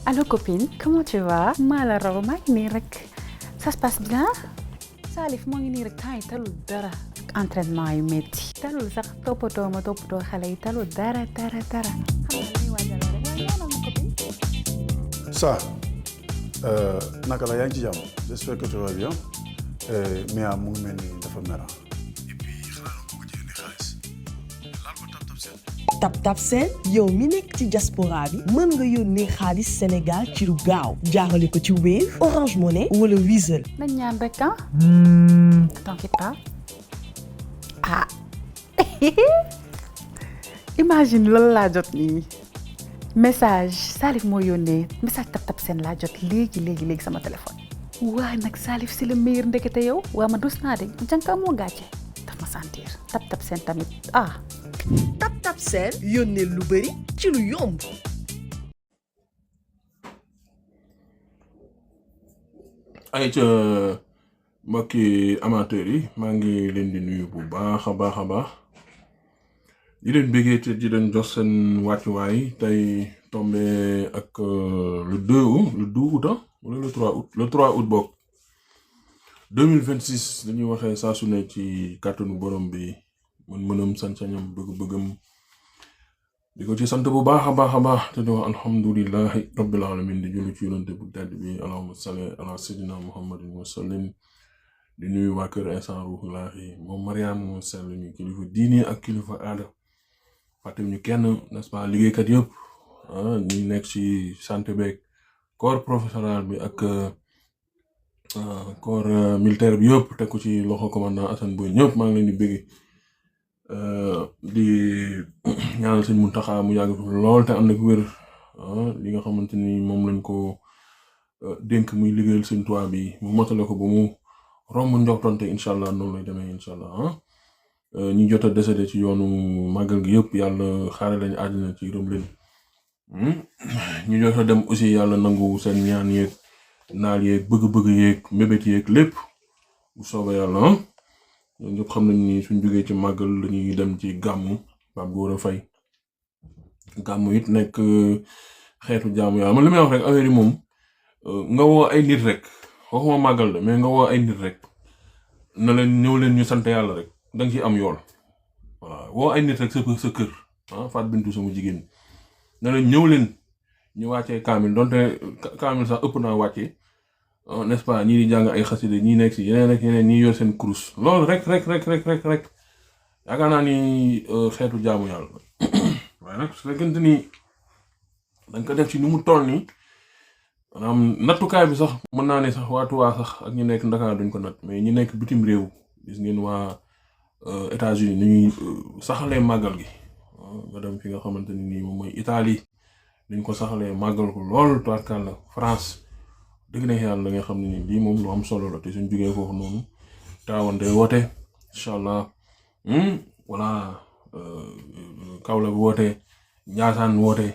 Allô copine, comment tu vas? maa la raw maa ngi nii rek ça se passe bien. Salif moo ngi nii rek temps yi talul dara entraînement yu métti talul sax toppatoo xale yi talul dara xam nga lay waajal rek waaye ñaanal ma copine. Ça naka la yaa ngi ci jàmm j'espère que tout va bien Mia mu ngi mel ni dafa mera et puis xanaa ko ci indi xaalis laal ko tap seen tap seen yow mi nekk ci diaspora bi mën nga yónnee xaalis Sénégal ci lu gaaw jaarale ko ci Wave Orange Money wala Wizall. nañ ñaan rek ah. t'inquiète pas ah imagine loolu laa jot nii message Salif moo yónnee message tap seen laa jot léegi sama téléphone. waa nag Salif c'est le meilleur ndekete yow waa ma dus naa de jànka moo gàcce daf ma sentir tap seen tamit ah. tap seen yónnee lu bari ci lu yomb. ay ca mbokki amateurs yi maa ngi leen di nuyu bu baax a baax di leen bëggee te di leen jox seen wàccuwaay tey tombé ak le 2 août wala le 3 août bokk 2026 dañuy waxee saa su ne ci kàttanu borom bi mënam sañ-sañam bëgg-bëggam di ko ci sant bu baax a baax te di wax alhamdulillahi rabbil alamin di julli ci yonante bu tedd bi allahumma salli ala sayyidina muhammadin wa sallim di nuyu waa kër Insa Ruuhullaahi moom Mariam moo sell ñu kilifa diine ak kilifa aada fàtte ñu kenn n'est-ce pas liggéeykat yëpp ñi nekk ci santé beeg corps professoral bi ak corps militaire bi yëpp teg ko ci loxo commandant Assane Boye ñëpp maa ngi leen di bëgg di ñaanal sëñ Muntaxa mu yàgg lool te ànd ak wér li nga xamante ni moom lañ ko dénk muy liggéeyal sëñ Tuubaa bi mu motale ko ba mu romb njortonte incha allah noonu lay demee incha allah ñi jot a décédé ci yoonu màggal gi yëpp yàlla xaare lañu àddina ci rëm leen ñu jot a dem aussi yàlla nangu seen ñaan yeeg naal yeeg bëgg-bëgg yeeg mébét yeeg lépp bu soobee yàlla ñun ñëpp xam nañ ni suñ jógee ci màggal lañuy dem ci gàmmu Pape Gora Faye gàmmu it nekk xeetu jaamu yàlla man li may wax rek affaire yi moom nga woo ay nit rek waxuma màggal de mais nga woo ay nit rek na leen ñëw leen ñu sant yàlla rek danga ci am yool voilà woo ay nit rek sa kër Faat Bintu sama jigéen na leen ñëw leen ñu wàccee kaamil donte kaamil sax ëpp naa wàccee n'est-ce pas ñii di jàng ay xaside ñii nekk si yeneen ak yeneen ñii yor seen kurus loolu rek yaakaar naa ni xeetu jaamu yàlla waaye nag su fekkente ni danga ko def ci ni mu toll nii maanaam nattukaay bi sax mën naa ne sax waa Tuubaa sax ak ñu nekk Ndakaar duñ ko natt mais ñi nekk bitim réew gis ngeen waa États-Unis ni ñuy saxalee màggal gi nga dem fi nga xamante ni nii moom mooy Italie dañ ko saxalee màggal ko lool tuwaatkaan la France dëgg na yàlla da nga xam ne ni lii moom lu am solo la te suñ jógee foofu noonu taawante woote incha allah voilà Kaolack woote Njaasaan woote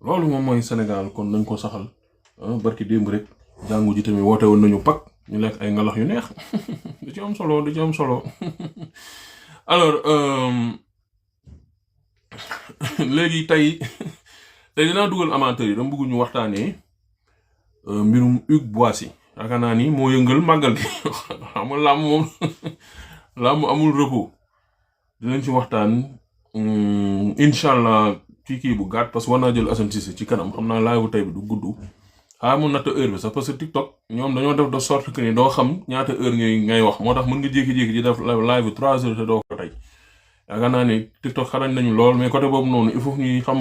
loolu moom mooy Sénégal kon nañ ko saxal barki démb rek jàngu ji tamit woote woon nañu pak ñu lekk ay ngalax yu neex da ci am solo alors léegi tey dinaa dugal amateurs yi dama bëgg ñu waxtaanee mbirum Hugues Boissy yaakaar naa ni moo yëngal màggal gi xam nga làmb moom làmb amul repos dinañ ci waxtaan incha allah ci kii bu gàtt parce que war naa jël Assane Cissé ci kanam xam naa live bu tey bi du gudd mun natt heure bi sax parce que TikTok ñoom dañoo def de sorte que ni doo xam ñaata heure ngay wax moo tax mën nga jékki-jékki di def live bu 3 heures te doo ko tey yaakaar naa ni TikTok xarañ nañu lool mais côté boobu noonu il faut ñuy xam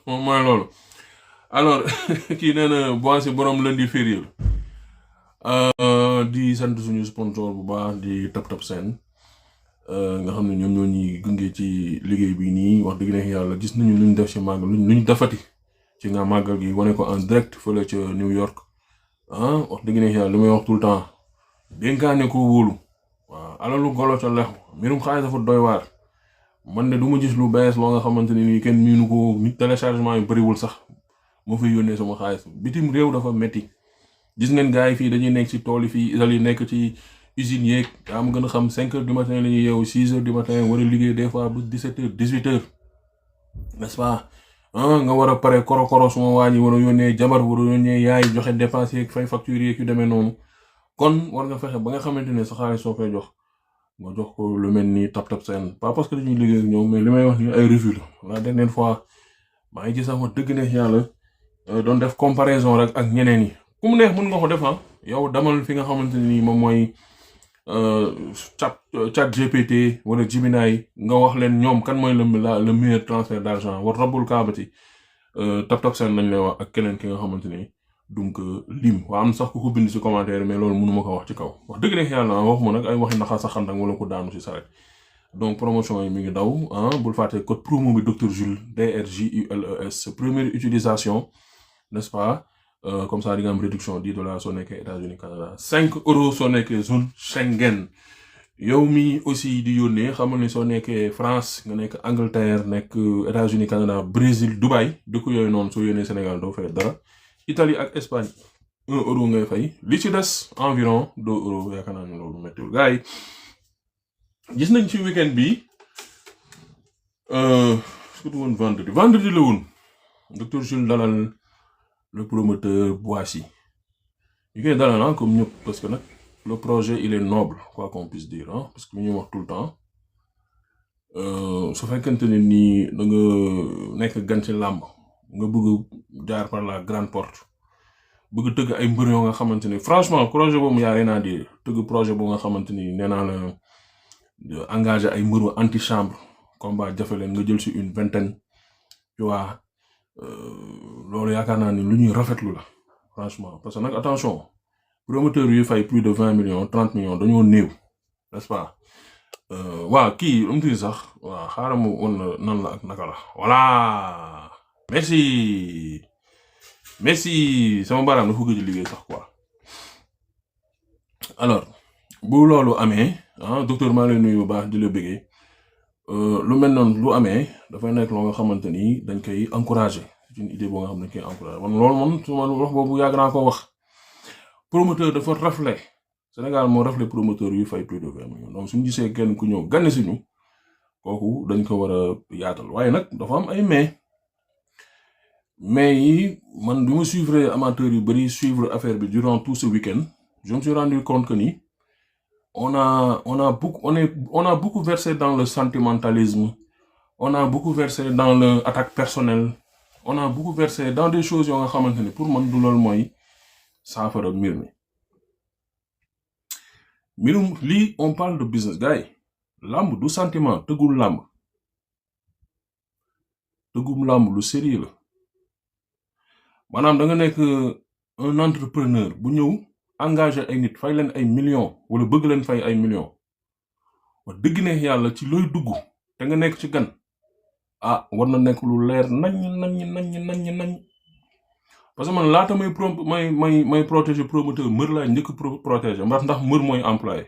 moom mooy loolu. alors kii nee na Boissy borom lundi férié di sant suñu sponsor bu baax di tap seen nga xam ne ñoom ñoo ñuy gunge ci liggéey bi nii wax dëgg neex yàlla gis nañu luñ def ci màggal luñ defati ci nga màggal gi wane ko en direct fële ca New York wax dëgg neex yàlla li may wax tout le temps dénkaane ko wóolu waaw alalu golo ca lex mbirum xaalis dafa doy waar man ne du ma gis lu bees loo nga xamante ni nii kenn miinu ko nit téléchargement yu bëriwul sax moo fay yónnee sama xaalis bitim réew dafa metti gis ngeen gars yi fii dañuy nekk ci tool yi fii Italie nekk ci usine yeeg yaa ma gën a xam 5 heures du matin la ñuy yeewu 6 heures du matin war a liggéey des fois ba 17 heures 18 heures n'est-ce pas nga war a pare koro suma waa ji war a yónnee jabar war a yónnee yaay joxe dépense yeeg fay facture yeeg yu demee noonu kon war nga fexe ba nga xamante ne sa xaalis soo koy jox nga jox ko lu mel ni Tap Send pas parce que dañuy liggéey ak ñoom mais li may wax ni ay revue la dernière fois maa ngi gis sax ma dëgg neex yàlla doon def comparaison rek ak ñeneen yi ku mu neex mën nga ko def yow damal fi nga xamante ni moom mooy chat GPT wala Gemini nga wax leen ñoom kan mooy le meilleur transfert d'argent war rabbul kaabati Tap Send lañ lay wax ak keneen ki nga xamante ni donc lim waa am sax ku ko bind ci commentaire mais loolu mënuma ko wax ci kaw wax dëgg neex yàlla wax ma nag ay waxi naxaa sa xantang wala ko daanu ci saret donc promotion yi mi ngi daw bul fàtte code promo bi Dr Jules DRJULES première utilisation n'est-ce pas comme ça di nga am réduction $10 soo nekkee États-Unis Canada 5 € soo nekkee zone Schengen yow mi aussi di yónnee xamal ni soo nekkee France nga nekk Angleterre nekk États-Unis Canada Brésil Dubaï dëkk yooyu noonu soo yónnee Sénégal doo fay dara Italie ak Espagne 1 € ngay fay li ci des environ 2 € yaakaar naa ne loolu méttiwul gars yi gis nañ ci weekend bi surtout woon vendredi la woon Dr Jules dalal le promoteur Boissy ñu koy dalal comme ñëpp parce que nag le projet il est noble quoi qu'on puisse dire parce que ñu wax tout le temps su fekkente ne nii da nga nekk gan ci làmb nga bëgg jaar par la grande porte bëgg tëgg ay mbër yoo nga xamante ni franchement projet boobu yaa rien à dire tëgg projet boobu nga xamante ni nee naa la engagé ay mbëru antichambre combat jafe leen nga jël ci une vingtaine tu vois loolu yaakaar naa ni lu ñuy rafetlu la franchement parce que nag attention promoteur yi fay plus de 20 millions 30 millions dañoo néew n'est-ce pas waa kii lu mu tudd sax waa xaaral mu woon nan la ak naka la voilà merci sama baaraam dafa gëj a liggéey sax quoi alors bu loolu amee docteur maa lay nuyu bu baax di la bëggee lu mel noonu lu amee dafay nekk loo nga xamante ni dañ koy encourager c'est une idée boo nga xam ne dañ koy encourager man loolu moom su ma wax boobu yàgg naa ko wax promoteur dafa raflé Sénégal moo raflé promoteur yu fay plus de 20 millions donc suñu gisee kenn ku ñëw ganne suñu kooku dañ ko war a yaatal waaye nag dafa am ay mais yi man bi ma suivre amateurs yu bari suivre affaire bi durant tout ce week-end je me suis rendu compte que ni on a beaucoup versé dans le sentimentalisme, on a beaucoup versé dans l'attaque personnelle, on a beaucoup versé dans des choses yoo nga xamante ni pour man du loolu mooy saafara mbir mi mbirum lii on parle de business gars yi làmb du sentiment tëggum làmb lu sérieux la maanaam da nga nekk un entrepreneur bu ñëw engagé ay nit fay leen ay millions wala bëgg leen fay ay millions wax dëgg neex yàlla ci looy dugg te nga nekk ci gan war na nekk lu leer nañ parce que man laata may protéger promoteur mër laa njëkk protéger ndax mër mooy employé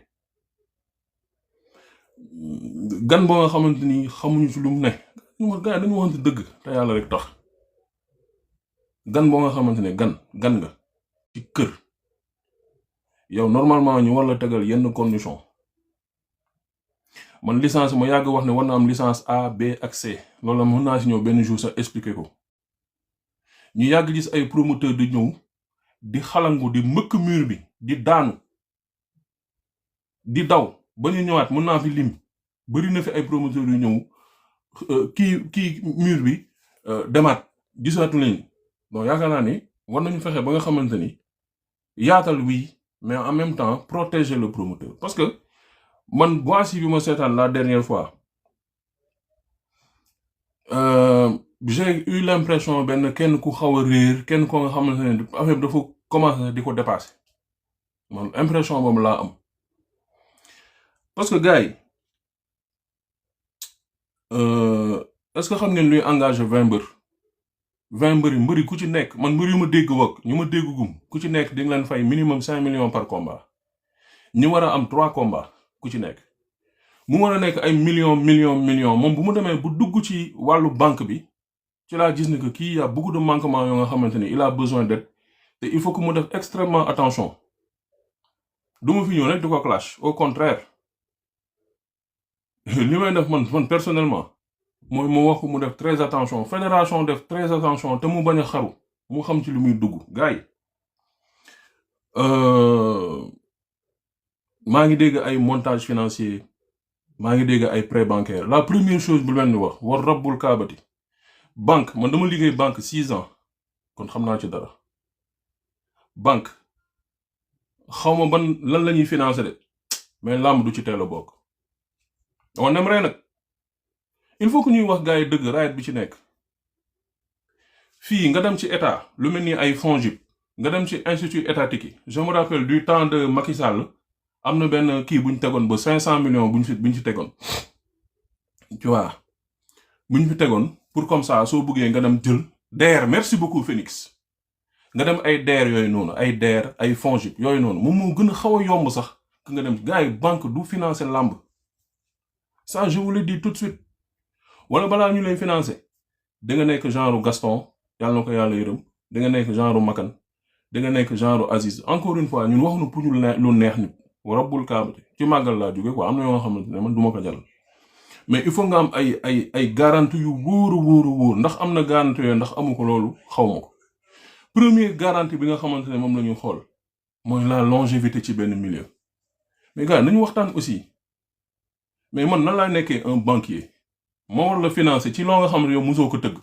gan boo nga xamante ni xamuñu ci lu mu ne gars yi dañu waxante dëgg te yàlla rek tax gan boo nga xamante ne gan nga ci kër yow normalement ñu war la tegal yenn condition man licence ma yàgg wax ne war na am licence A B ak C loolu la mën naa si ñëw benn jour sax expliquer ko ñu yàgg gis ay promoteur di ñëw di xalangu di mbëkk mur bi di daanu di daw ba ñu ñëwaat mën naa fi lim bari na fi ay promoteur yu ñëw kii mur bi demaat gisaatu leen donc yaakaar naa ni war nañu fexe ba nga xamante ni yaatal wi mais en même temps protéger le promoteur parce que man Boissy bi ma seetaan la dernière fois j'ai eu l'impression benn kenn ku xaw a réer kenn ko nga xamante ne affaire bi dafa commencer di ko dépasser man impression boobu laa am parce que gars yi est-ce que xam ngeen luy engagé 20 mbër yi ku ci nekk man mbër yu ma dégg wak ñu ma dégg gum ku ci nekk di nga leen fay minimum 5 millions par combat ñu war a am 3 combats ku ci nekk mu war a nekk ay millions moom bu mu demee bu dugg ci wàllu banque bi ci laa gis ne que kii y a beaucoup de manquements yoo nga xamante ni il a besoin d'aide te il faut que mu def extrêmement attention du ma fi ñëw rek di ko clash au contraire li may def man personnellement mooy mu wax ko mu def très attention fédération def très attention te mu bañ a xaru mu xam ci lu muy dugg gars yi maa ngi dégg ay montage financier maa ngi dégg ay prêt bancaire la première chose bu leen di wax war rabbul kaabati banque man dama liggéey banque 6 ans kon xam naa ci dara banque xawma ban lan la ñuy financer de mais làmb du ci teel a bokk on aimerait nag il faut que ñuy wax gars yi dëgg raayet bi ci nekk fii nga dem ci état lu mel ni ay FONGIP nga dem ci institut étatique yi je me rappelle du temps de Macky Sall am na benn kii bu ñu tegoon ba 500 millions bu ñu ci tegoon tu vois bu ñu fi tegoon pour comme ça soo buggee nga dem jël DER merci beaucoup Phoenix nga dem ay DER yooyu noonu ay DER ay FONGIP yooyu noonu moom moo gën a xaw a yomb sax que nga dem gars yi banque du financer làmb ça je vous le dis tout de suite wala balaa ñu lay financer da nga nekk genre Gaston yàlla na ko yàlla yërëm da nga nekk genre Makan da nga nekk genre Aziz encore une fois ñun wax nu pour ñu lu neex nit rabbul kaabati ci màggal laa jóge quoi am na yoo xamante ne man du ma ko jàll mais il faut nga am ay garantie yu wóor ndax am na garantie yooyu ndax amu ko loolu xaw ma ko première garantie bi nga xamante ne moom la ñu xool mooy la longévité ci benn milieu mais gars nañu waxtaan aussi mais man nan laa nekkee un banquier moo war la financer ci loo nga xam ne yow mosoo ko tëgg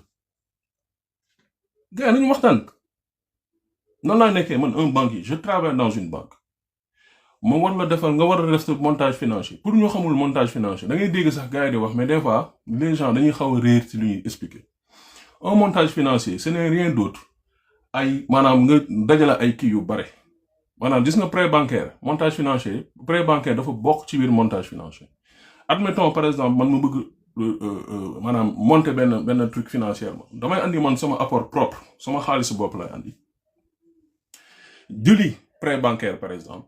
gars nañu waxtaan nan laa nekkee man un banquier je travaille dans une banque moo war la defal nga war a def sa montage financier pour ñu xamul montage financier da ngay dégg sax gars yi di wax mais des fois les gens dañuy xaw a réer ci lu ñuy expliquer un montage financier ce n'est rien d'autre ay maanaam nga dajale ay kii yu bare maanaam gis nga prêt bancaire montage financier prêt bancaire dafa bokk ci biir montage financier admettons par exemple man ma bëgg maanaam monter benn truc financièrement damay andi man sama apport propre sama xaalis bopp lay andi jëli prêt bancaire par exemple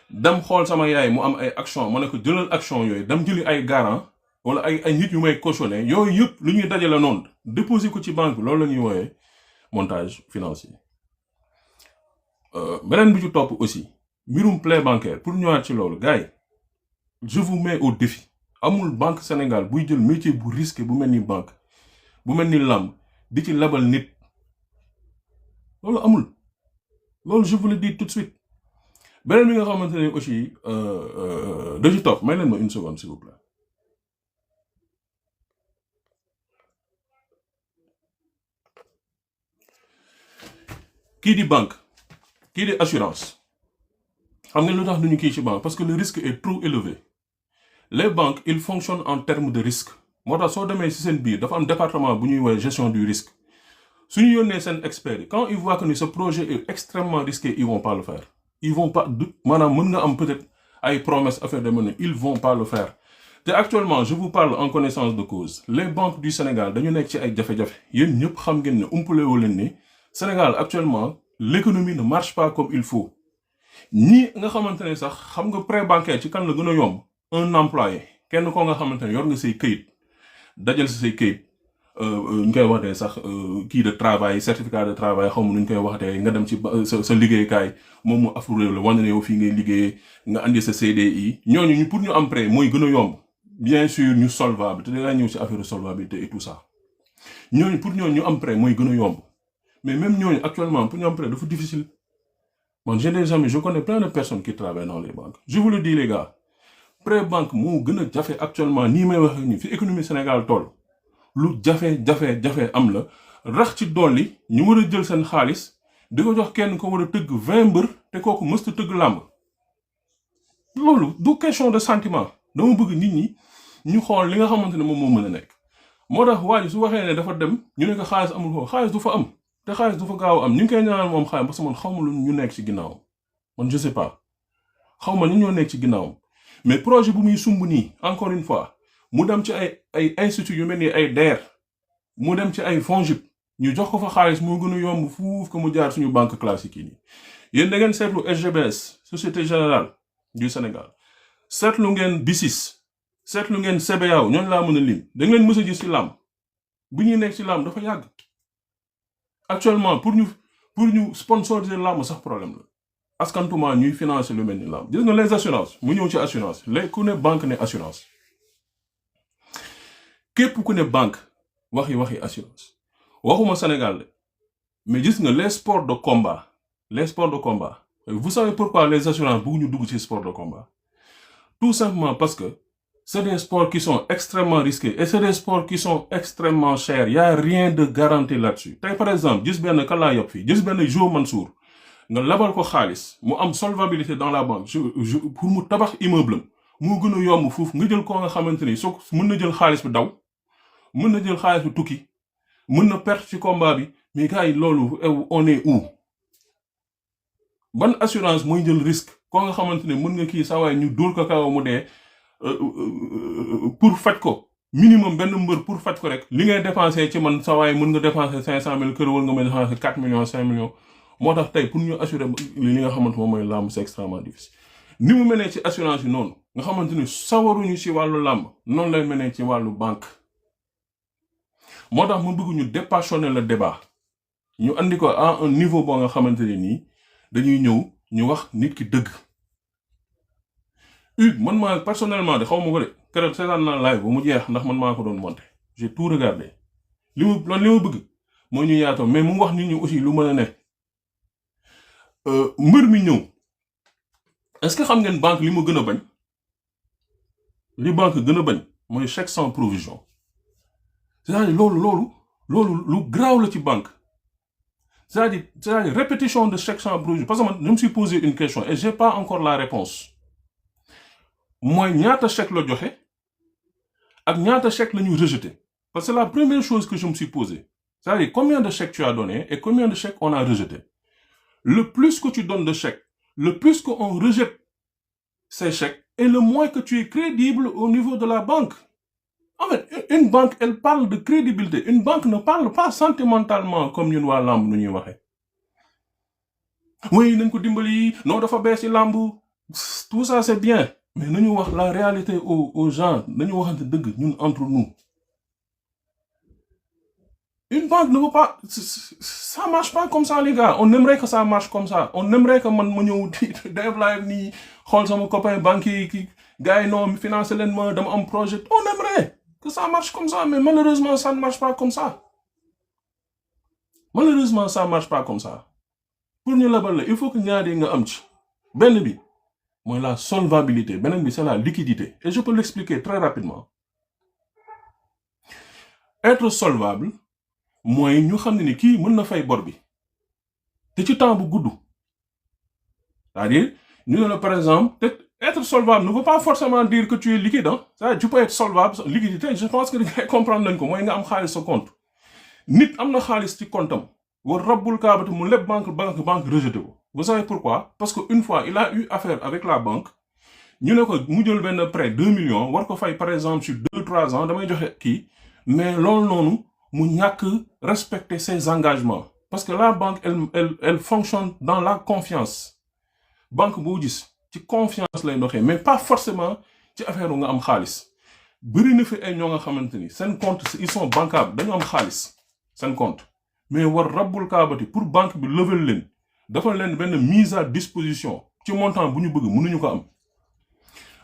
dem xool sama yaay mu am ay action ma ne ko jëlal action yooyu dem jëli ay garant wala ay nit yu may cautionné yooyu yëpp lu ñuy dajale noonu déposer ko ci banque bi loolu la ñuy wooyee montage financier beneen bi ci topp aussi mbirum prêt bancaire pour ñëwaat ci loolu gars yi je vous mets au défi amul banque Sénégal buy jël métier bu risqué bu mel ni banque bu mel ni làmb di ci labal nit loolu amul loolu je vous le dis tout de suite beneen bi nga xamante ne aussi da ci topp may leen ma une seconde s'il vous plaît kii di banque kii di assurance xam nga lu tax duñu kii ci banque parce que le risque est trop élevé les banques ils fonctionnent en termes de risque moo tax soo demee ci seen biir dafa am département bu ñuy woowee gestion du risque suñu yónnee seen experts yi quand ils voient que ni ce projet est extrêmement risqué ils vont pas le faire ils vont pas maanaam mën nga am peut-être ay promesses affaire de monnaie ils vont pas le faire te actuellement je vous parle en connaissance de cause les banques du Sénégal dañu nekk ci ay jafe-jafe yéen ñëpp xam ngeen ne umpale woo leen ni Sénégal actuellement l'économie ne marche pas comme il faut ñi nga xamante ne sax xam nga prêt bancaire ci kan la gën a yomb un employé kenn koo nga xamante ne yor nga say këyit dajal si say këyit ñu koy waxatee sax kii de travail certificat de travail xaw ma nu ñu koy waxatee nga dem ci sa liggéeykaay moom mu afuré la wane ne yow fii ngay liggéeyee nga andi sa CDI ñooñu pour ñu am prêt mooy gën a yomb bien sûr ñu solvable te dinaa ñëw si affaire solvabilité et tout ça ñooñu pour ñooñu ñu am prêt mooy gën a yomb mais même ñooñu actuellement pour ñu am prêt dafa difficile man j'ai des amis je connais plein de personnes qui travaillent dans les banques je vous le dis les gars prêt banque moo gën a jafe actuellement nii may waxee nii fi économie Sénégal toll lu jafe am la rax ci dolli ñu war a jël seen xaalis di ko jox kenn ko war a tëgg 20 mbër te kooku mësta tëgg làmb loolu du question de sentiment dama bëgg nit ñi ñu xool li nga xamante ne moom moo mën a nekk moo tax waa ji su waxee ne dafa dem ñu ne ko xaalis amul ko xaalis du fa am te xaalis du fa gaaw am ñu ngi koy ñaanal moom xaalis parce que man xaw ma lu ñu nekk ci ginnaawam man je sais pas xaw ma ñu ñoo nekk ci ginnaawam mais projet bu muy sumb nii encore une fois mu dem ci ay institut yu mel ni ay DER mu dem ci ay FONGIP ñu jox ko fa xaalis moo gën a yomb fuuf ko mu jaar suñu banque classique yi nii yéen da ngeen seetlu SGBS Société Générale du Sénégal seetlu ngeen BICIS seetlu ngeen CBAO ñooñu laa mën a lim da ngeen mës a gis ci làmb bu ñuy nekk ci làmb dafa yàgg actuellement pour ñu sponsoriser làmb sax problème la askantuma ñuy financer lu mel ni làmb gis nga les assurances mu ñëw ci assurance les ku ne banque ne assurance képp ku ne banque waxi assurance waxuma Sénégal mais gis nga les sports de combat vous savez pourquoi les assurances bëgguñu dugg ci sport de combat tout simplement parce que c'est des sports qui sont extrêmement risqués et c'est des sports qui sont extrêmement chers. Il y a rien de garanti là-dessus. Par exemple, gis ben kan la yop fi, gis ben Jo Mansour, nga labal ko xaliss, mu am solvabilité dans la banque pour mu tabax immeuble, mo gëna yomb fouf nga jël ko nga xamanteni so mën na jël xaliss bi daw, mën na jël xaliss bi tukki, mën na perdre ci combat bi, mais gars yi lolu on est où? Ban assurance moy jël risque ko nga xamanteni mën nga ki sa way ñu dóor ko kaw mu dé pour faj ko minimum benn mbeur pour faj ko rek li ngay dépenser ci man sa way mën nga dépenser 500,000 kër wala nga mën dépenser 4 millions 5 millions motax tay pour ñu assurer li nga xamanteni moy lamb c'est extrêmement difficile ni mu mené ci assurance yi non nga xamanteni sawaruñu ci walu lamb non lay mené ci walu banque motax mu bëgg ñu dépassionner le débat ñu andi ko à un niveau bo nga xamanteni ni dañuy ñëw ñu wax nit ki dëgg man personnellement de xawma ko de keroog seetaan naa live bu mu jeex ndax man maa ko doon monter j'ai tout regardé li mu bëgg mooy ñu yaatoo mais mu wax nit ñi aussi lu mën a ne mbër mi ñëw est-ce que xam ngeen banque li mu gën a bañ li banque gën a bañ mooy chèque sans provision c'est-à-dire loolu lu graaw la ci banque c'est-à-dire répétition de chèque sans provision parce que man je me suis posé une question et j'ai pas encore la réponse moi ñaata chèque la joxe ak ñaata chèque la ñu rejeté parce que c'est la première chose que je me suis posé c'est-à-dire combien de chèques tu as donné et combien de chèques on a rejeté le plus que tu donnes de chèques le plus qu'on rejette ces chèques et le moins que tu es crédible au niveau de la banque en fait une banque elle parle de crédibilité une banque ne parle pas sentimentalement comme ñun waa lamb nu ñuy waxee oui nañ ko dimbali non dafa bees ci lamb tout ça c'est bien mais nous wax la réalité aux gens nous waxante deug ñun entre nous une banque ne veut pas ça marche pas comme ça les gars on aimerait que ça marche comme ça on aimerait que man ma ñëw def live ni xol sama copain banquier qui gars non mi financer len ma dama am projet on aimerait que ça marche comme ça mais malheureusement ça ne marche pas comme ça pour ñu labal il faut que ñaari nga am ci benn bi moi la solvabilité benen bi c'est la liquidité et je peux l'expliquer très rapidement être solvable mooy ñu xam ni kii mën na fay bor bi te ci temps bu gudd c'est-à-dire ñu ne par exemple être solvable ne veut pas forcément dire que tu es liquide hein c'est-à-dire tu peux être solvable liquidité je pense que ngay comprendre nañ ko mooy nga am xaalis sa compte nit am na xaalis ci compte am war rabbul kaabati mu leb banque rejeté ko vous savez pourquoi parce que une fois il a eu affaire avec la banque ñu ne ko mu jël benn prêt 2 millions war ko fay par exemple sur 2-3 ans damay joxe kii mais loolu noonu mu ñàkk respecter ses engagements parce que la banque elle fonctionne dans la confiance banque boo gis ci confiance lay doxee mais pas forcément ci affaire nga am xaalis bëri na fi ay ñoo nga xamante ni seen compte ils sont bancables dañu am xaalis seen compte mais war rabbul kaabati pour banque bi level leen dafa leen benn mise à disposition ci montant bu ñu bëgg mënuñu ko am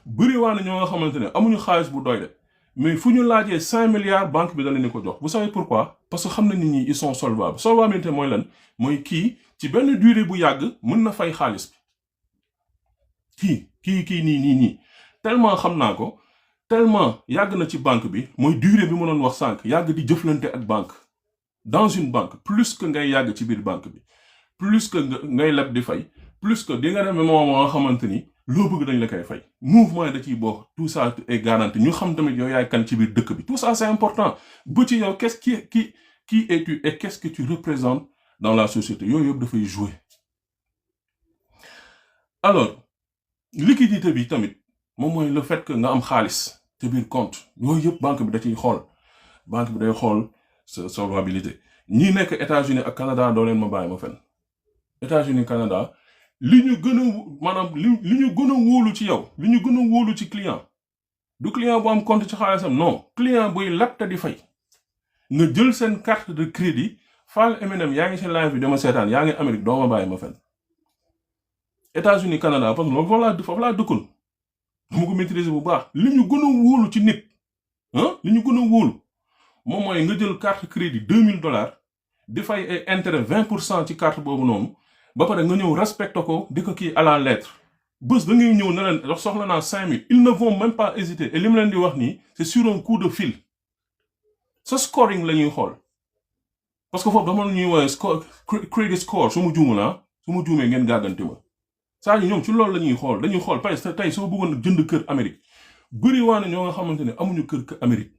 bëri waa na ñoo nga xamante ne amuñu xaalis bu doy de mais fu ñu laajee 5 milliards banque bi da leen ko jox vous savez pourquoi parce que xam na nit ñi ils sont solvables solvabilité mooy lan mooy kii ci benn durée bu yàgg mën na fay xaalis bi kii nii tellement xam naa ko tellement yàgg na ci banque bi mooy durée bi ma doon wax sànq yàgg di jëflante ak banque dans une banque plus que ngay yàgg ci biir banque bi plus que ngay leb di fay plus que di nga dem moment nga xamante ni loo bëgg dañ la koy fay mouvement da ciy bokk tout ça est garanti ñu xam tamit yow yaay kan ci biir dëkk bi tout ça c'est important bu ci yow qu'est-ce qui es-tu et qu'est-ce que tu représentes dans la société yooyu yëpp dafay jouer alors liquidité bi tamit moom mooy le fait que nga am xaalis ci biir compte yooyu yëpp banque bi da ciy xool banque bi day xool sa solvabilité ñi nekk États-Unis ak Canada doo leen ma bàyyi ma fenn États-Unis Canada li ñu gën a maanaam li ñu gën a wóolu ci yow li ñu gën a wóolu ci client du client bu am compte ci xaalisam non client buy leb te di fay nga jël seen carte de crédit Fall M&M yaa ngi seen live bi dama seetaan yaa ngi Amérique doo ma bàyyi ma fenn États-Unis Canada parce que loolu foofu laa dëkkul dama ko maîtriser bu baax li ñu gën a wóolu ci nit li ñu gën a wóolu moom mooy nga jël carte crédit $2000 di fay ay intérêt 20% ci carte boobu noonu ba pare nga ñëw respecté ko di ko kii à la lettre bés da ngay ñëw ne leen wax soxla naa 5000 ils ne vont même pas hésiter et li mu leen di wax nii c'est sur un coup de fil sa scoring la ñuy xool parce que foofu dama la ñuy woowee credit score su ma juumee ngeen gàggante ma saa yi ñoom ci loolu la ñuy xool dañuy xool parce que tey soo bëggoon jënd kër Amérique bëri waa ne ñoo nga xamante ne amuñu kër Amérique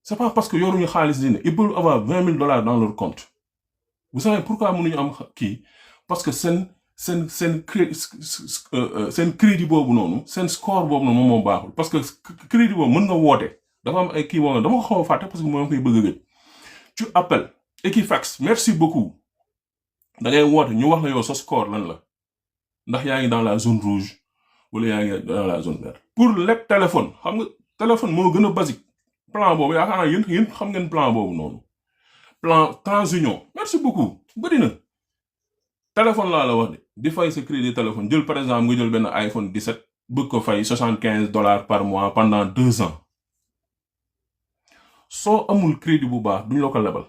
c'est pas parce que yoruñu xaalis dina ils peuvent avoir $20,000 dans leur compte vous savez pourquoi mënuñu am kii parce que seen crédit boobu noonu seen score boobu noonu moom moo baaxul parce que crédit boobu mën nga woote dafa am ay kii boobu dama ko xaw a fàtte parce que moo koy bëgg a gëj tu appelles Equifax merci beaucoup da ngay woote ñu wax la yow sa score lan la ndax yaa ngi dans la zone rouge wala yaa ngi dans la zone verte pour lépp téléphone xam nga téléphone moo gën a basique plan boobu yaakaar naa yéen xam ngeen plan boobu noonu plan TransUnion merci beaucoup bëri na téléphone laa la wax de di fay sa crédit téléphone jël par exemple nga jël benn iPhone 17 bëgg ko fay $75 par mois pendant 2 ans soo amul crédit bu baax duñ la ko lebal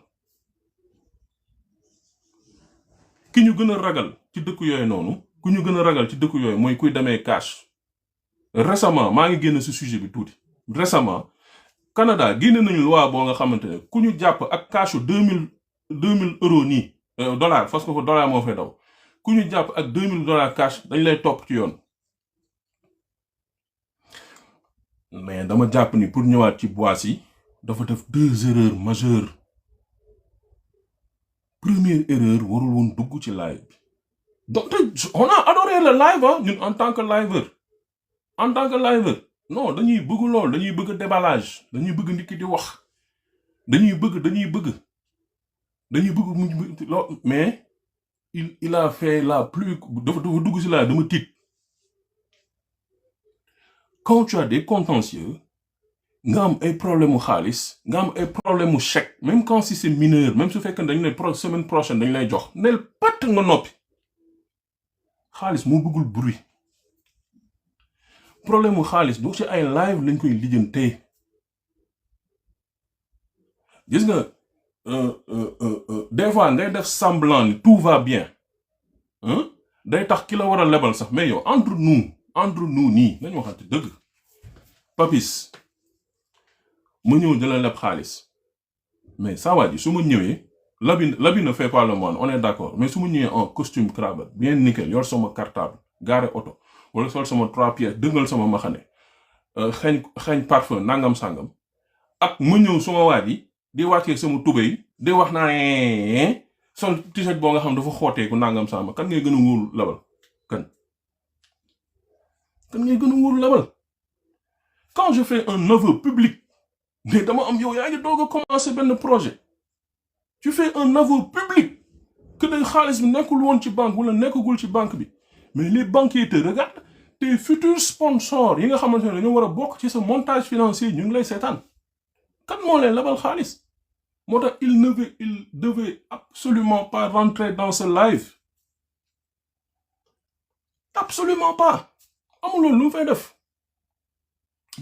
ki ñu gën a ragal ci dëkk yooyu noonu ku ñu gën a ragal ci dëkk yooyu mooy kuy demee cash récemment maa ngi génn ci sujet bi tuuti récemment Canada génne nañu loi boo nga xamante ne ku ñu jàpp ak cashu 2000 euros nii dollar parce que dollar moo fay daw ku ñu jàpp ak $2000 cash dañ lay topp ci yoon mais dama jàpp ni pour ñëwaat ci bois yi dafa def 2 erreurs majeures première erreur warul woon dugg ci live bi donc on a adoré le live ñun en tant que liveur non dañuy bëgg lool dañuy bëgg déballage dañuy bëgg nit ki di wax dañuy bëgg mais il a fait la plus dafa dugg ci live dama tiit quand tu as des contentieux nga am ay problème mu xaalis nga am ay problème mu chèque même quand si c'est mineur même su fekkee dañu ne semaine prochaine dañu lay jox nel pat nga noppi xaalis moo bëggul bruit problème mu xaalis du ci ay live lañ koy lijjantee gis nga des fois ngay def semblant ni tout va bien day tax ki la war a lebal sax mais yow entre nous nii nañ waxante dëgg papis ma ñëw jëla leb xaalis mais saa waa ji su ma ñëwee l'habit ne fait pas le moine on est d'accord mais su ma ñëwee en costume cravate bien nickel yor sama cartable garé auto wala sol sama 3 pièces dëngal sama maxane xeeñ parfum nangam sangam ak ma ñëw suma waa ji di wàccee sama tubéy di wax naa sol t-shirt boo nga xam dafa xooteeku nangam sangam kan ngay gën a wóolu labal kan ngay gën a wóolu labal quand je fais un aveu public mais dama am yow yaa ngi doog a commencer benn projet tu fais un aveu public que day xaalis bi nekkul woon ci banque wala nekkagul ci banque bi mais les banquiers te regardent tes futurs sponsors yi nga xamante ne dañoo war a bokk ci sa montage financier ñu ngi lay seetaan kan moo leen lebal xaalis moo tax il devait absolument pas rentrer dans ce live absolument pas amuloon lu mu fay def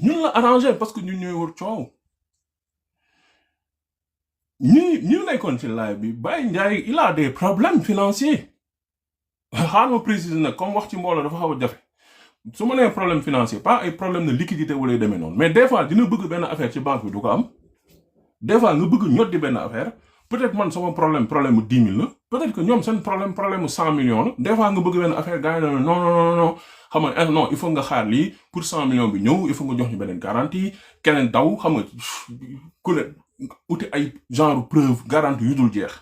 ñun la arrangé parce que ñun ñooy wër coow ñu nekkoon ci live bi Baye Ndiaye il a des problèmes financiers xaaral ma préciser nag comme wax ci mbooloo dafa xaw a jafe su ma nee problème financier pas ay problème de liquidité wala demee noonu mais des fois dina bëgg benn affaire ci banque bi du ko am des fois nga bëgg ñot di benn affaire peut-être man sama problème mu 10 000 la peut-être que ñoom seen problème mu 100 millions la des fois nga bëgg benn affaire gars yi non xam nga non il faut nga xaar lii pour 100 millions bi ñëw il faut nga jox ñu beneen garantie keneen daw xam nga ku ne uti ay genre preuve garantie yu dul jeex.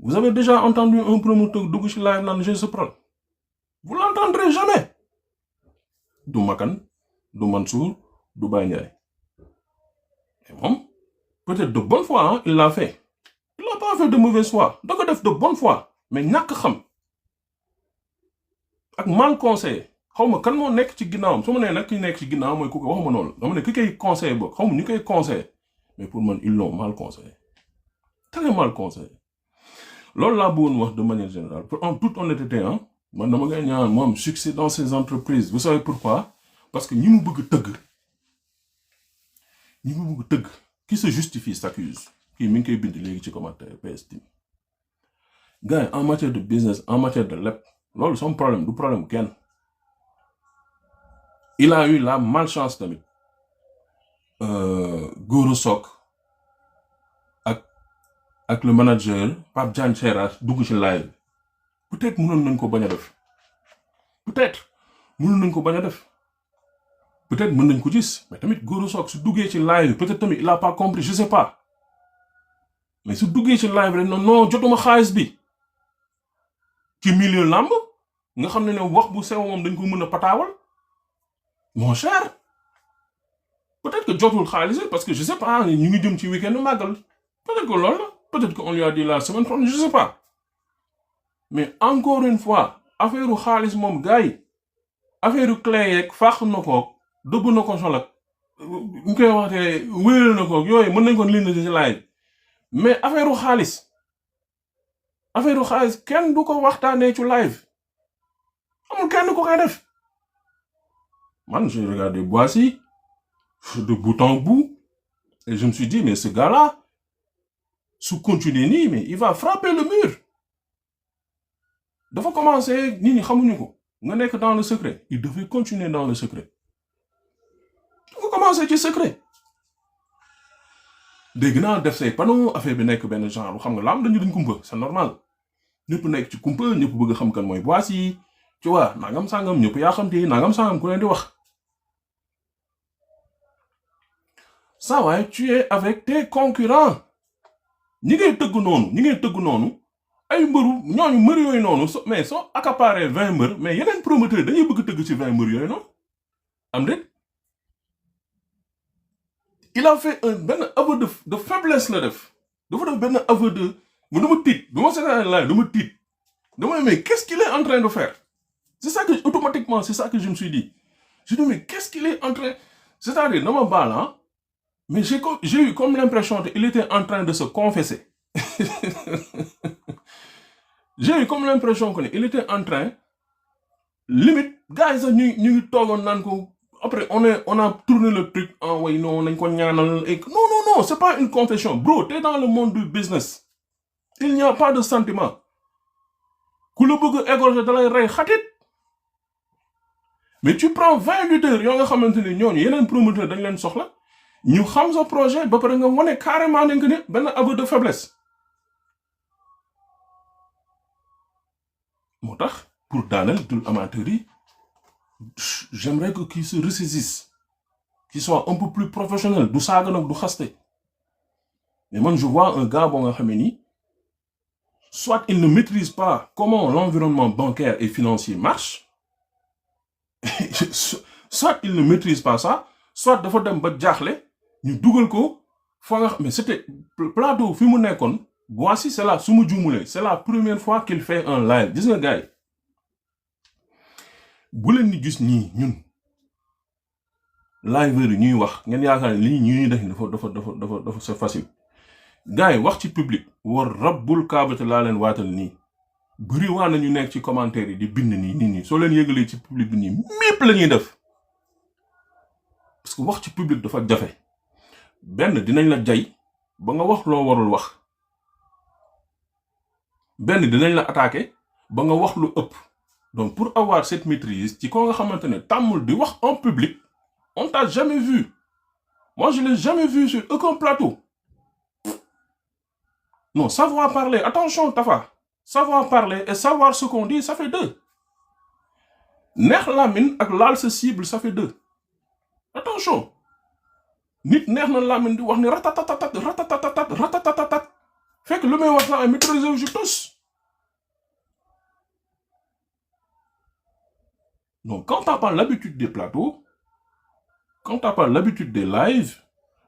Vous avez déjà entendu un promoteur dugg ci live naan j'ai ce problème vous l'entendrez jamais du Makan du Mansour du Baye Ndiaye et moom peut-être de bonne foi il l'a fait il l'a pas fait de mauvaise foi da ko def de bonne foi mais ñàkk xam ak mal conseillé xaw ma kan moo nekk ci ginnaawam su ma nee nag ki nekk ci ginnaaw mooy ku ko waxuma noonu dama ne ki koy conseillé boog xaw ma ñu koy conseillé mais pour man ils l'ont mal conseillé très mal conseillé loolu laa bëggoon wax de manière générale en toute honnêteté man dama ngay ñaan moom succès dans ces entreprises vous savez pourquoi parce que ñi mu bëgg tëgg ñi ma bëgg tëgg qui se justifie s'accuse kii mi ngi koy bind léegi ci commentaire PS Team gars yi en matière de business en matière de lépp loolu son problème du problème kenn il a eu la malchance tamit Goro Sock ak le manager Pape Diagne Seras dugg ci live peut-être mënoon nañ ko bañ a def peut-être mënoon nañ ko bañ a def peut-être mën nañ ko gis mais tamit Goro Sock su duggee ci live peut-être tamit il a pas compris je sais pas mais su duggee ci live rek non jotuma xaalis bi ci milieu lamb nga xam ne wax bu sew moom dañ ko mën a pataawal mon cher peut-être que jotul xaalis parce que je sais pas ñu ngi jëm ci week-end màggal peut-être que loolu peut-être qu'on lui a dit la semaine prochaine je sais pas mais encore une fois affaire xaalis moom gars yi affaire clé yeeg fàq na ko dëbb na ko solak ñu koy waxtee wéeral na ko yooyu mën nañ ko lind ci live mais affaire xaalis kenn du ko waxtaanee ci live amul kenn ko koy def man j'ai regardé Boissy de bout en bout et je me suis dit mais ce gars-là su continuer nii mais il va frapper le mur dafa commencer nit ñi xamuñu ko nga nekk dans le secret il devait continuer dans le secret dafa commencer ci secret dégg naa def say panneau affaire bi nekk benn genre xam nga laam dañ kumpa c'est normal ñëpp nekk ci kumpa ñëpp bëgg xam kan mooy Boissy tu vois nangam sangam ñëpp yaa xam te nangam sangam ku leen di wax ça va tu es avec tes concurrents ñi ngay tëgg noonu ay mbëru ñooñu mbër yooyu noonu mais soo accaparé 20 mbër mais yeneen promoteur dañuy bëgg tëgg ci 20 mbër yooyu noonu am déet il a fait benn aveu de faiblesse la def dafa def benn aveu de mu dama tiit bi ma seetaan laay dama tiit dama mais qu'est-ce qu'il est en train de faire c'est ça que automatiquement c'est ça que je me suis dit je dis mais qu'est-ce qu'il est en train c'est-à-dire dama baal hein mais j'ai eu comme l'impression qu'il était en train de se confesser j'ai eu comme l'impression qu'il était en train limite gars yi sax ñu ngi toogoon naan ko après on a tourné le truc en way non nañ ko ñaanal et non c'est pas une confession bro t'es dans le monde du business il n'y a pas de sentiment ku la bëgg égorger da lay rey xatit mais tu prends 20 lutteurs yoo nga xamante ni ñooñu yeneen promoteur dañ leen soxla ñu xam sa projet ba pare nga wane carrément ne que ne benn aveu de faiblesse moo tax pour daaneel dul amateur yi j'aimerais que qu'ils se ressaisissent qu'ils soient un peu plus professionnels du saaga nag du xaste mais man je vois un gars boo nga xam ne ni soit il ne maîtrise pas comment l'environnement bancaire et financier marche soit il ne maîtrise pas ça soit dafa dem ba jaaxle ñu dugal ko foo nga mais c'était plateau fi mu nekkoon Boissy c'est là su ma juumulee c'est la première fois qu'il fait un live gis nga gars yi bu leen ni gis ñii ñun liveur yi ñuy wax ngeen yaakaar ne lii ñuy def dafa c'est facile gars yi wax ci public war rabbul kaabate laa leen waatal nii bëri waa na ñu nekk ci commentaire yi di bind nii nit ñi soo leen yëgalee ci public bi nii mépp la ñuy def parce que wax ci public dafa jafe benn dinañ la jay ba nga wax loo warul wax benn dinañ la attaquer ba nga wax lu ëpp donc pour avoir cette maîtrise ci ko nga xamante ne tàmmul di wax en public on t'a jamais vu moi je l'ai jamais vu sur aucun plateau non savoir parler attention Tafa savoir parler et savoir ce qu'on dit ça fait deux neex lamine ak laal sa cible ça fait deux attention nit neex na lamine di wax ni ratatatat fekk lu may wax sax ay maîtriser je tous donc quand t'as pas l'habitude des plateaux quand t'as pas l'habitude des lives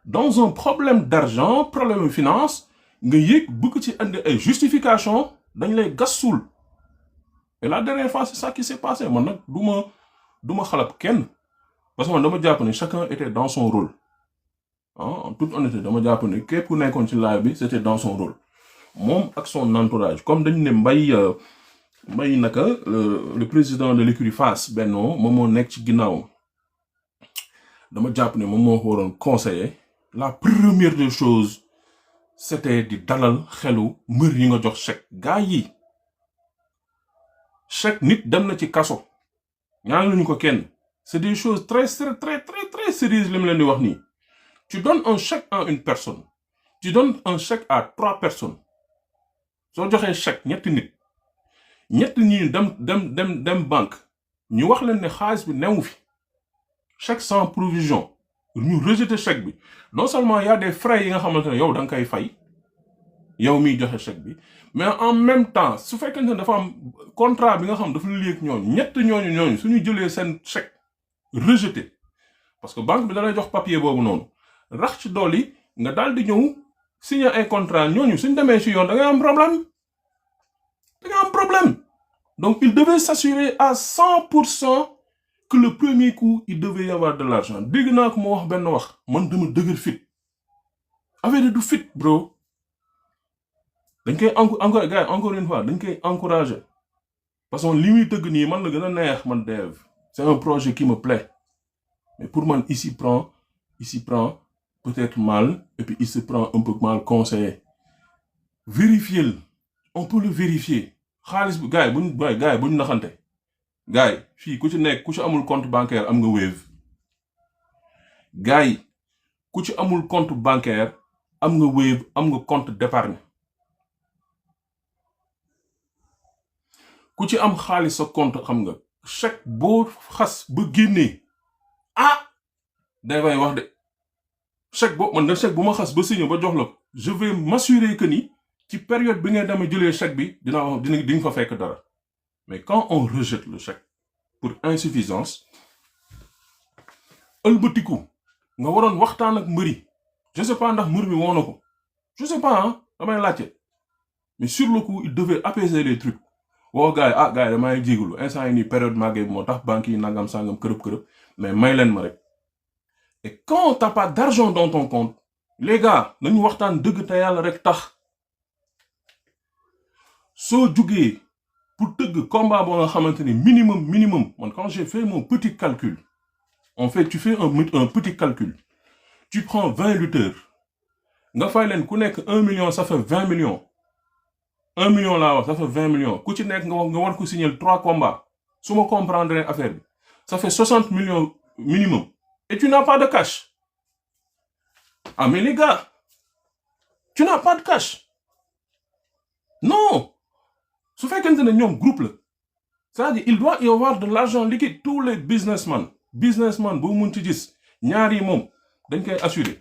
dans un problème d'argent problème de finance nga yéeg bëgg ci andi ay justification dañ lay gas suul et la dernière fois c'est ça qui s'est passé man nag du ma xalab kenn parce que man dama jàpp ne chacun était dans son rôle en toute honnêteté dama jàpp ne képp ku nekkoon ci live bi c'était dans son rôle moom ak son entourage comme dañu ne mbay naka le président de l'écurie Fass Benno moom moo nekk ci ginnaaw dama jàpp ne moom moo ko waroon conseiller la première des choses c'était di dalal xelu mbër yi nga jox chèque gars yi chèque nit dem na ci kaso ñaanuñu ko kenn c'est des choses très sérieuses li mu leen di wax nii tu donnes un chèque à une personne tu donnes un chèque à 3 personnes soo joxee chèque ñetti ñi dem banque ñu wax leen ne xaalis bi newu fi chèque sans provision ñu rejeter chèque bi non seulement y a des frais yi nga xamante ne yow da nga koy fay yow miy joxe chèque bi mais en même temps su fekkente ne dafa am contrat bi nga xam dafa lié ak ñooñu suñu jëlee seen chèque rejeté parce que banque bi da lay jox papier boobu noonu rax ci dolli nga daal di ñëw signer ay contrat ñooñu suñ demee ci yoon da ngay am problème donc il devait s'assurer à 100% que le premier coup il devait y avoir de l'argent dégg naa ko moo wax benn wax man dama dëgër fit affaire du fit bro dañ koy encore gars encore une fois dañ koy encourager parce que li muy tëgg nii man la gën a neex man Dev c'est un projet qui me plaît mais pour man il s'y prend peut-être mal et puis il se prend un peu mal conseillé vérifier on peut le vérifier xaalis bi gars yi buñ naxante gars yi fii ku ci amul compte bancaire am nga Wave gars yi ku ci amul compte bancaire am nga Wave am nga compte d'épargne ku ci am xaalis sa compte xam nga chèque boo xas ba génnee day bay wax de chèque boo man de chèque bu ma xas ba signé ba jox la je vais m'assurer que ni ci période bi ngay demee jëlee chèque bi di nga fa fekk dara mais quand on rejette le chèque pour insuffisance ëlbatiku nga waroon waxtaan ak mbëri je sais pas ndax mbër mi woo na ko je sais pas damay laajte mais sur le coup il devait apaiser les trucs woo gars yi gars yi damay jégalu instant yi nii période màggee bi moo tax banque yi nangam sangam kërëb mais may leen ma rek et quand t'as pas d'argent dans ton compte les gars nañu waxtaan dëgg te yàlla rek tax soo jugee pour tëgg combat boo nga xamante ni minimum man quand j'ai fait mon petit calcul en fait tu fais un petit calcul tu prends 20 lutteurs nga fay leen ku nekk 1 million ça fait 20 millions 1 million laa wax ça fait 20 millions ku ci nekk nga war ko signer 3 combats su ma comprendre affaire bi ça fait 60 millions minimum et tu n'as pas de cash mais les gars tu n'as pas de cash non su fekkente ne ñoom groupe la c'est-à-dire il doit y avoir de l'argent liquide tous les businessmen boo mun ci gis ñaar yi moom dañ koy assurer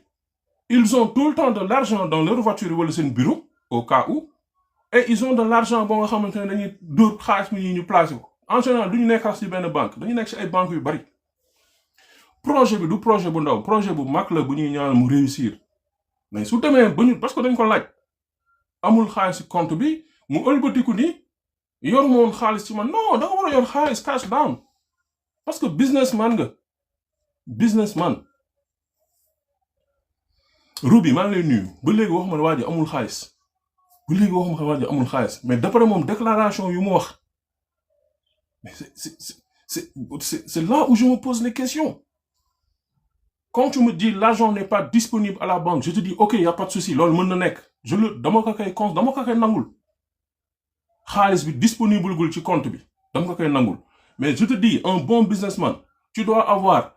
ils ont tout le temps de l'argent dans leur voiture wala seen bureau au cas où et ils ont de l'argent boo nga xamante ne dañuy dóor xaalis mi ñu placer ko en général du ñu nekk ci benn banque dañu nekk ci ay banques yu bari projet bi du projet bu ndaw projet bu mag la bu ñuy ñaan mu réussir mais su demee ba ñu parce que dañ ko laaj amul xaalis ci compte bi mu ëlbatiku ni yor moon xaalis ci man non da nga war a yor xaalis cash down parce que businessman nga Ruby maa ngi lay nuyu ba léegi waxuma ne waa ji amul xaalis mais d'après moom déclaration yu mu wax mais c'est là où je me pose les questions quand tu me dis l'argent n'est pas disponible à la banque je te dis ok y a pas de souci loolu mën na nekk dama ko koy nangul xaalis bi disponible gul ci compte bi dama ko koy nangul mais je te dis un bon businessman tu dois avoir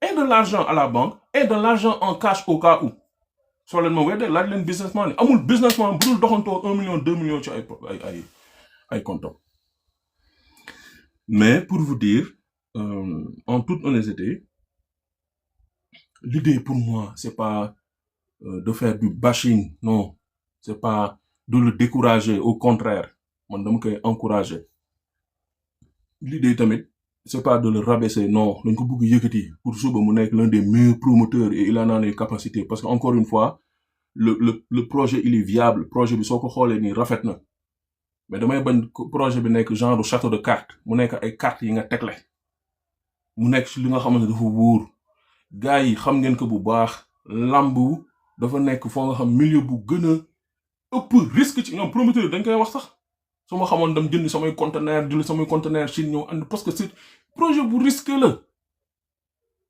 et de l'argent à la banque et de l'argent en cash au cas où soo leen ma wedde laaj leen businessman amul businessman bu dul doxantoo 1 million 2 millions ci ay compte mais pour vous dire en toute honnêteté l'idée pour moi c'est pas de faire du bashing non c'est pas de le décourager au contraire man dama koy encourager l'idée tamit c'est pas de le rabaisser non dañ ko bëgg yëkkati pour suba mu nekk l'un des meilleurs promoteurs et il en a les capacités parce que encore une fois le projet il est viable projet bi soo ko xoolee nii rafet na mais damay bañ projet bi nekk genre château de cartes mu nekk ay cartes yi nga tegle mu nekk ci li nga xamante dafa wóor gars yi xam ngeen ko bu baax lambu dafa nekk foo nga xam milieu bu gën a ëpp risque ci ñoom promoteur dañ koy wax sax su ma xamoon dem jënd samay conteneur Chine ñëw ànd parce que c'est projet bu risqué la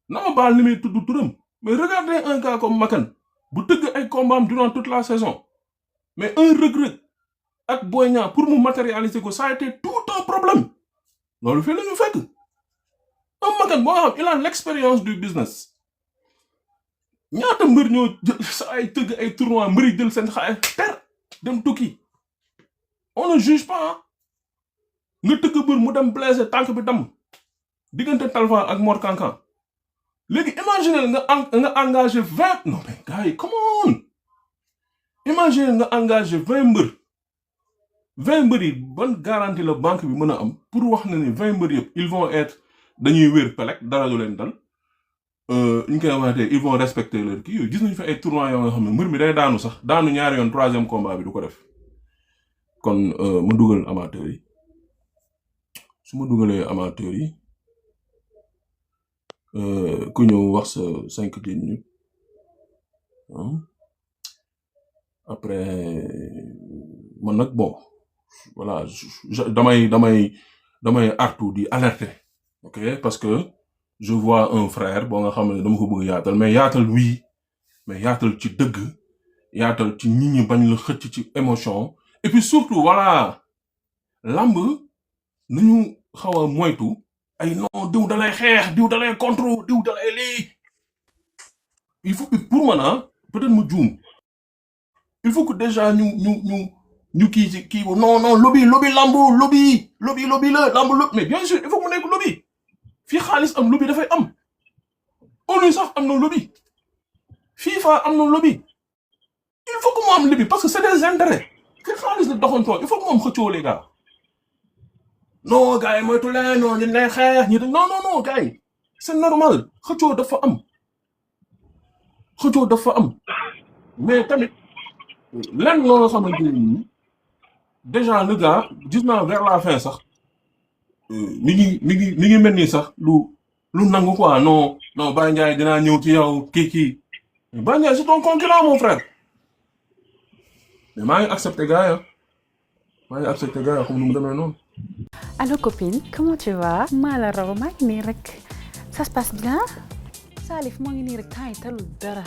na ma baal ni may tudd turam mais regardez un gars comme Makan bu tëgg ay combat durant toute la saison mais un Reug ak Boy Niang pour mu matérialiser ko ça a été tout un problème loolu fii la ñu fekk un Makan boo xam il a l'expérience du business ñaata mbër ñoo jël sa ay tëgg ay tournoi mbëri jël seen xaalis ter dem tukki on ne juge pas nga tëgg mbër mu dem blessé tànk bi dam diggante Talfa ak Mor Kankan léegi imaginer nga engagé 20 non mais gars yi come on imaginer nga engagé 20 mbër 20 mbër yi ban garantie la banque bi mën a am pour wax na ni 20 mbër yëpp ils vont être dañuy wér pelek dara du leen dal ñu koy waxatee ils vont respecter leur kii yooyu gis nañu fi ay tournois yoo nga xam ne mbër mi day daanu sax daanu ñaari yoon 3e combat bi du ko def kon ma dugal amateur yi su ma dugalee amateur yi ku ñëw wax sa 5-10 minutes après man nag bon voilà damay artu di alerter ok parce que je vois un frère boo nga xam ne dama ko bëgg yaatal mais yaatal oui mais yaatal ci dëgg yaatal ci nit ñi bañ la xëcc ci émotion et puis surtout voilà lamb nañu xaw a moytu ay non diw dalay xeex diw dalay contre diw dalay lii il faut que pour man peut-être mu juum il faut que déjà ñu kii ci kii non lobby lamb lobby la lamb lobby mais bien sûr il faut que mu nekk lobby fii xaalis am lobby dafay am ONU sax am na lobby FIFA am na lobby il faut que mu am lobby parce que c'est des intérêts fii xaalis la doxantoo il faut que mu am xëccoo les gars non gars yi moytu leen non ñu lay xeex ñu non gars yi c'est normal xëccoo dafa am mais tamit lenn loo nga xamante ni déjà le gars gis naa vers la fin sax mi ngi mel ni sax lu nangu quoi non Baye Ndiaye dinaa ñëw ci yow kii Baye Ndiaye c'est ton concurrent mon frère mais maa ngi accepté gars yi xam nu mu demee noonu. Allô copine, comment tu vas? maa la raw maa ngi nii rek ça se passe bien. Salif moo ngi nii rek temps yi talul dara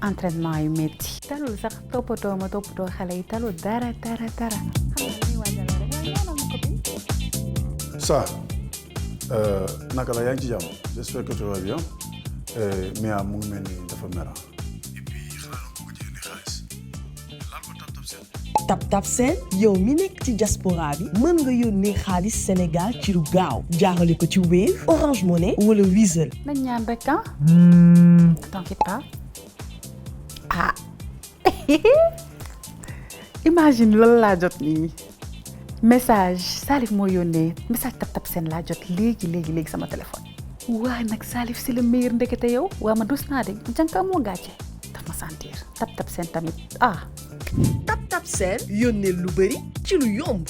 entraînement yu métti talul sax toppatoo xale yi talul dara xam naa ni waajal rek waaye noonu ma copine. Ça naka la yaa ngi ci jàmm j'espère que tu vas bien Mia mu ngi mel ni dafa mera et puis xanaa ko ci indi xaalis laal ko tap seen TapTap Send yow mi nekk ci diaspora bi mën nga yónnee xaalis Sénégal ci lu gaaw jaarale ko ci Wave Orange Money wala Wizall. nañ ñaan rek t'inquiète pas imagine lan laa jot nii message Salif moo yónnee message TapTap Send laa jot léegi sama téléphone. waa nag Salif c'est le meilleur ndekete yow waa ma dus naa de jànka moo gàcce daf ma sentir TapTap Send tamit TapTap Send yónnee lu bari ci lu yomb.